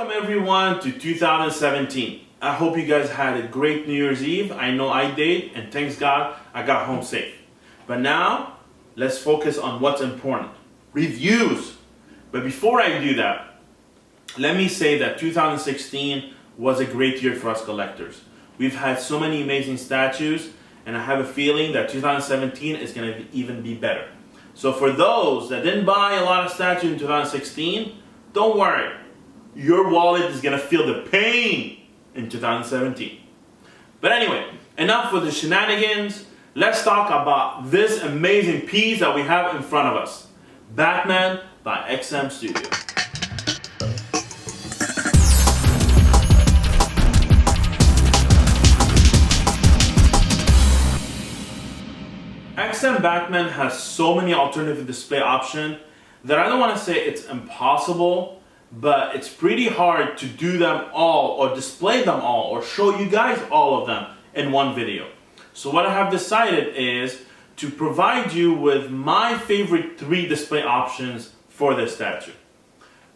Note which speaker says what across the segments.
Speaker 1: Welcome everyone to 2017. I hope you guys had a great New Year's Eve. I know I did, and thanks God I got home safe. But now, let's focus on what's important. Reviews. But before I do that, let me say that 2016 was a great year for us collectors. We've had so many amazing statues, and I have a feeling that 2017 is going to even be better. So for those that didn't buy a lot of statues in 2016, don't worry. Your wallet is going to feel the pain in 2017. But anyway, enough with the shenanigans. Let's talk about this amazing piece that we have in front of us. Batman by XM Studio. XM Batman has so many alternative display options that I don't want to say it's impossible, but it's pretty hard to do them all or display them all or show you guys all of them in one video. So what I have decided is to provide you with my favorite 3 display options for this statue.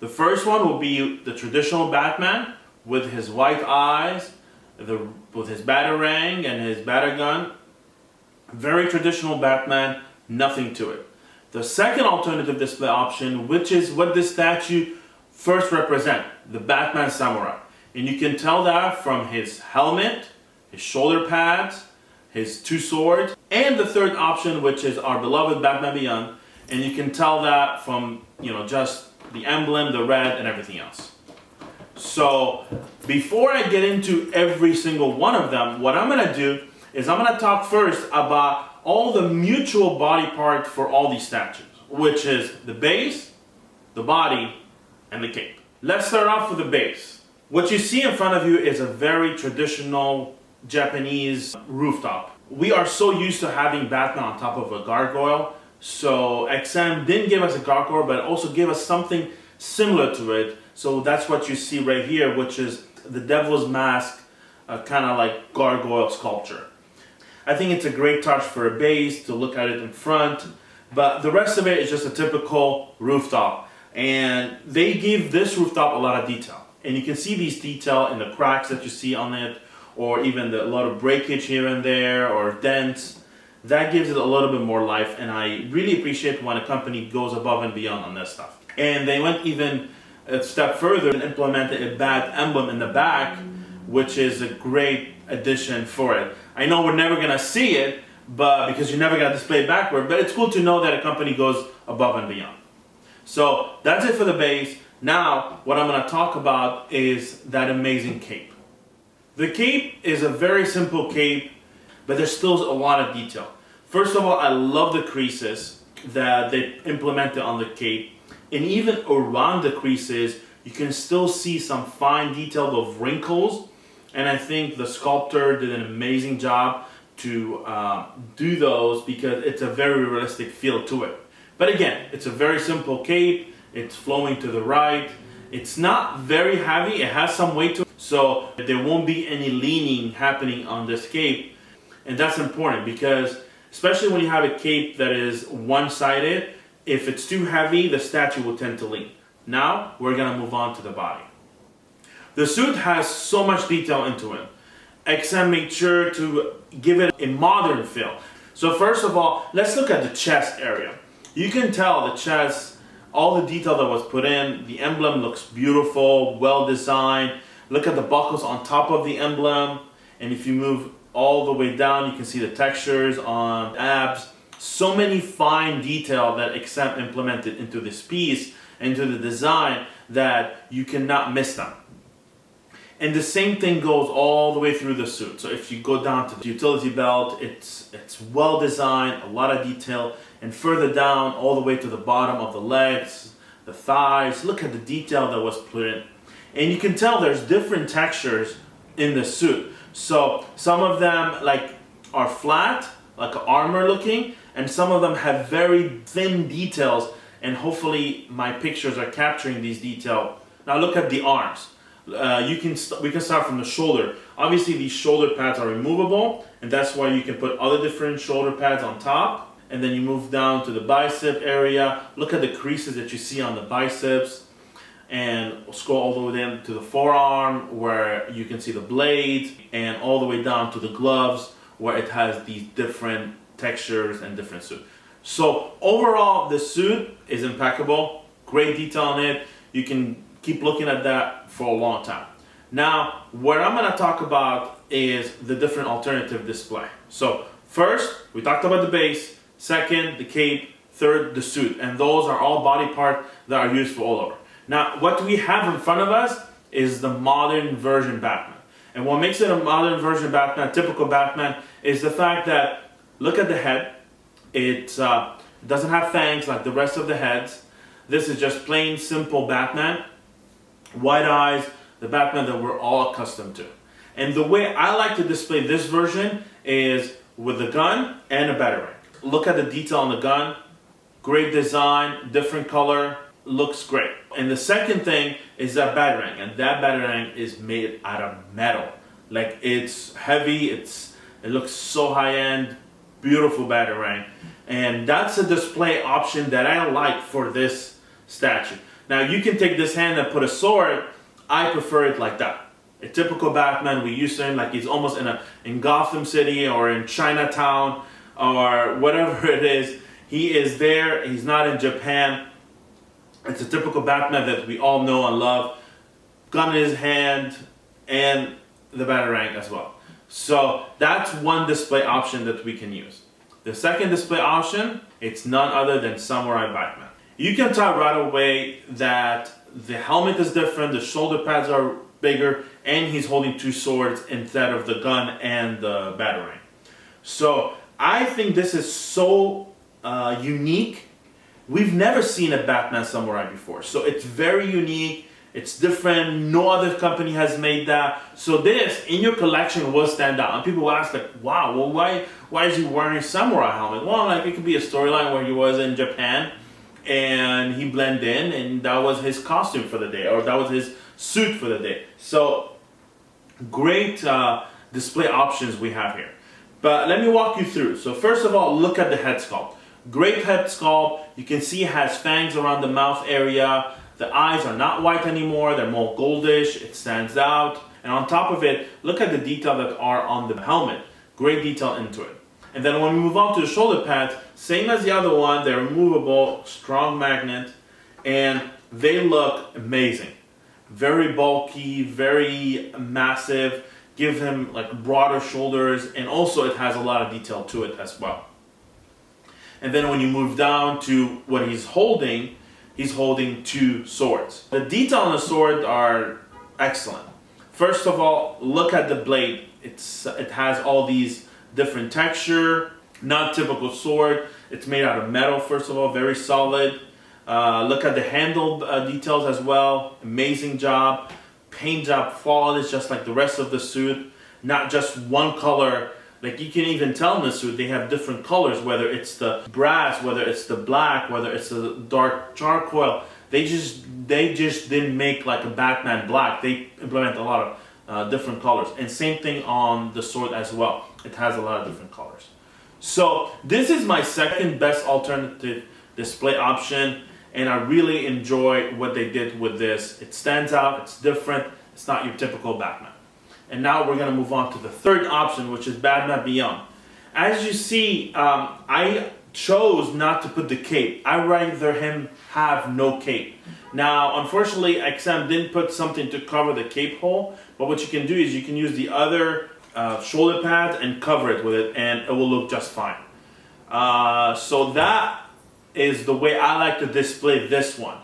Speaker 1: The first one will be the traditional Batman with his white eyes, with his batarang and his batagun. Very traditional Batman, nothing to it. The second alternative display option, which is what this statue first represents, the Batman Samurai. And you can tell that from his helmet, his shoulder pads, his 2 swords, and the third option, which is our beloved Batman Beyond. And you can tell that from, just the emblem, the red, and everything else. So before I get into every single one of them, what I'm going to do is I'm going to talk first about all the mutual body parts for all these statues, which is the base, the body, and the cape. Let's start off with the base. What you see in front of you is a very traditional Japanese rooftop. We are so used to having Batman on top of a gargoyle, so XM didn't give us a gargoyle, but also gave us something similar to it. So that's what you see right here, which is the Devil's Mask, kind of like gargoyle sculpture. I think it's a great touch for a base to look at it in front, but the rest of it is just a typical rooftop. And they give this rooftop a lot of detail. And you can see these detail in the cracks that you see on it, or even a lot of breakage here and there, or dents. That gives it a little bit more life, and I really appreciate when a company goes above and beyond on this stuff. And they went even a step further and implemented a bat emblem in the back, which is a great addition for it. I know we're never gonna see it, but because you're never gonna display it backward, but it's cool to know that a company goes above and beyond. So that's it for the base. Now, what I'm gonna talk about is that amazing cape. The cape is a very simple cape, but there's still a lot of detail. First of all, I love the creases that they implemented on the cape, and even around the creases, you can still see some fine detail of wrinkles. And I think the sculptor did an amazing job to do those because it's a very realistic feel to it. But again, it's a very simple cape. It's flowing to the right. It's not very heavy. It has some weight to it. So there won't be any leaning happening on this cape. And that's important because especially when you have a cape that is one-sided, if it's too heavy, the statue will tend to lean. Now, we're going to move on to the body. The suit has so much detail into it. XM made sure to give it a modern feel. So first of all, let's look at the chest area. You can tell the chest, all the detail that was put in, the emblem looks beautiful, well designed. Look at the buckles on top of the emblem. And if you move all the way down, you can see the textures on abs. So many fine detail that XM implemented into this piece, into the design, that you cannot miss them. And the same thing goes all the way through the suit. So if you go down to the utility belt, it's well designed, a lot of detail. And further down, all the way to the bottom of the legs, the thighs. Look at the detail that was put in. And you can tell there's different textures in the suit. So some of them are flat, like armor looking, and some of them have very thin details. And hopefully my pictures are capturing these details. Now look at the arms. We can start from the shoulder. Obviously these shoulder pads are removable, and that's why you can put other different shoulder pads on top. And then you move down to the bicep area. Look at the creases that you see on the biceps. and scroll all the way down to the forearm where you can see the blades, and all the way down to the gloves where it has these different textures and different suits. So overall, the suit is impeccable, great detail on it. You can keep looking at that for a long time. Now, what I'm going to talk about is the different alternative display. So first, we talked about the base. Second, the cape. Third, the suit. And those are all body parts that are used for all over. Now, what we have in front of us is the modern version Batman. And what makes it a modern version Batman, typical Batman, is the fact that, look at the head. It doesn't have fangs like the rest of the heads. This is just plain, simple Batman. White eyes, the Batman that we're all accustomed to. And the way I like to display this version is with a gun and a batarang. Look at the detail on the gun. Great design, different color, looks great. And the second thing is that batarang, and that batarang is made out of metal. Like, it's heavy, it looks so high-end, beautiful batarang. And that's a display option that I like for this statue. Now, you can take this hand and put a sword. I prefer it like that. A typical Batman, we used to him like he's almost in Gotham City or in Chinatown or whatever it is. He is there, he's not in Japan. It's a typical Batman that we all know and love. Gun in his hand and the batarang as well. So that's one display option that we can use. The second display option, it's none other than Samurai Batman. You can tell right away that the helmet is different, the shoulder pads are bigger, and he's holding two swords instead of the gun and the batarang. So I think this is so unique. We've never seen a Batman Samurai before. So it's very unique, it's different, no other company has made that. So this, in your collection, will stand out. And people will ask like, wow, well why is he wearing a samurai helmet? Well, like, it could be a storyline where he was in Japan and he blended in and that was his costume for the day, or that was his suit for the day. So great display options we have here. But let me walk you through. So first of all, look at the head sculpt. Great head sculpt. You can see it has fangs around the mouth area. The eyes are not white anymore, they're more goldish, it stands out. And on top of it, look at the detail that are on the helmet. Great detail into it. And then when we move on to the shoulder pads, same as the other one, they're removable, strong magnet, and they look amazing. Very bulky, very massive, give him like broader shoulders, and also it has a lot of detail to it as well. And then when you move down to what he's holding two swords. The detail on the sword are excellent. First of all, look at the blade. It has all these different texture, not typical sword. It's made out of metal, first of all, very solid. Look at the handle details as well. Amazing job. Paint job flawless, just like the rest of the suit. Not just one color. Like, you can even tell in the suit they have different colors, whether it's the brass, whether it's the black, whether it's the dark charcoal. They just didn't make like a Batman black. They implement a lot of different colors. And same thing on the sword as well. It has a lot of different colors. So this is my second best alternative display option, and I really enjoy what they did with this. It stands out, it's different, it's not your typical Batman. And now we're going to move on to the third option, which is Batman Beyond. As you see, I chose not to put the cape. I'd rather him have no cape. Now, unfortunately, XM didn't put something to cover the cape hole, but what you can do is you can use the other shoulder pads and cover it with it, and it will look just fine. So that is the way I like to display this one.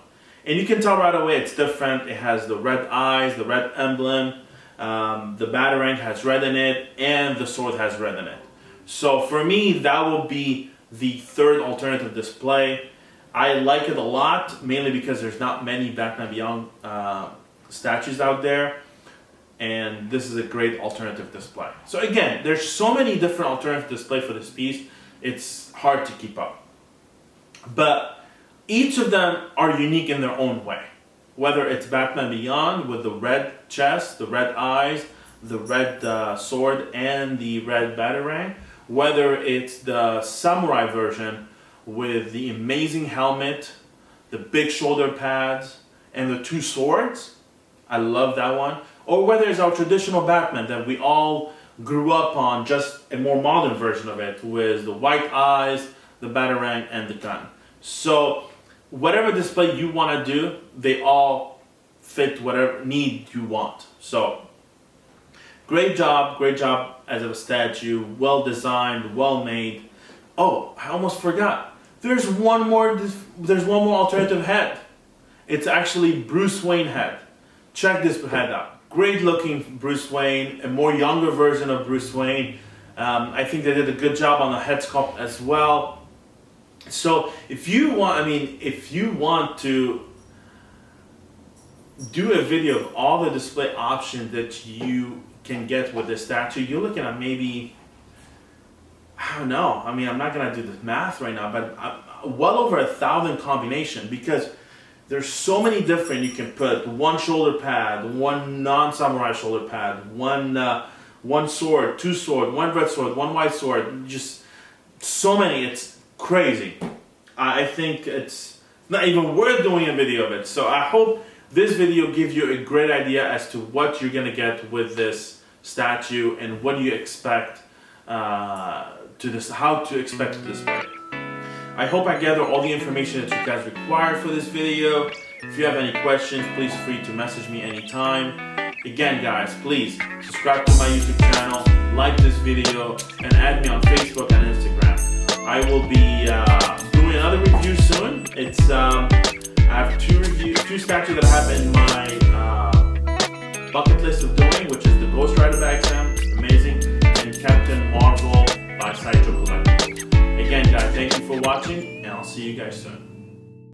Speaker 1: And you can tell right away it's different. It has the red eyes, the red emblem. The batarang has red in it, and the sword has red in it. So for me, that will be the third alternative display. I like it a lot, mainly because there's not many Batman Beyond statues out there, and this is a great alternative display. So again, there's so many different alternative display for this piece, it's hard to keep up. But each of them are unique in their own way. Whether it's Batman Beyond with the red chest, the red eyes, the red sword, and the red batarang, whether it's the samurai version with the amazing helmet, the big shoulder pads, and the two swords. I love that one. Or whether it's our traditional Batman that we all grew up on, just a more modern version of it with the white eyes, the batarang, and the gun. So whatever display you want to do, they all fit whatever need you want. So great job as a statue, well designed, well made. Oh, I almost forgot. There's one more alternative head. It's actually Bruce Wayne head. Check this head out. Great looking Bruce Wayne, a more younger version of Bruce Wayne. I think they did a good job on the head sculpt as well. So if you want to do a video of all the display options that you can get with this statue, you're looking at maybe, I don't know, I mean, I'm not gonna do the math right now, but well over 1,000 combination, because there's so many different. You can put one shoulder pad, one non-samurai shoulder pad, one sword, two sword, one red sword, one white sword, just so many. It's crazy. I think it's not even worth doing a video of it. So I hope this video gives you a great idea as to what you're gonna get with this statue and what do you expect how to expect to display it. I hope I gather all the information that you guys require for this video. If you have any questions, please feel free to message me anytime. Again, guys, please subscribe to my YouTube channel, like this video, and add me on Facebook and Instagram. I will be doing another review soon. I have two statues that I have in my bucket list of doing, which is the Ghost Rider by XM, amazing, and Captain Marvel by Sideshow Collectibles. Again, guys, thank you for watching, and I'll see you guys soon.